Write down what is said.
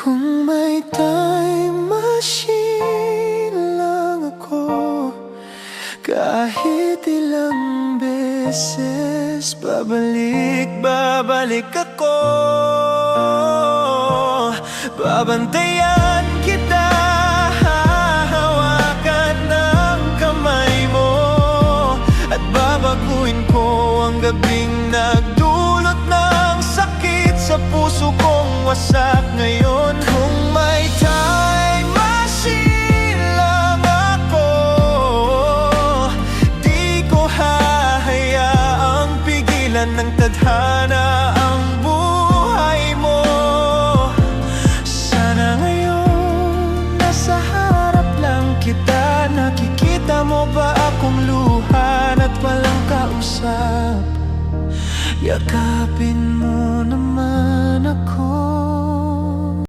Kung may time machine lang ako, kahit ilang beses babalik ako. Babantayan kita, hahawakan ng kamay mo, at babaguhin ko ang gabing nagdulot ng sakit sa puso kong wasak ngayon. Kung may time machine lang ako, di ko hahayaang pigilan ng tadhana ang buhay mo. Sana ngayon nasa harap lang kita, nakikita mo ba akong luhan at walang kausap? Yakapin mo naman ako.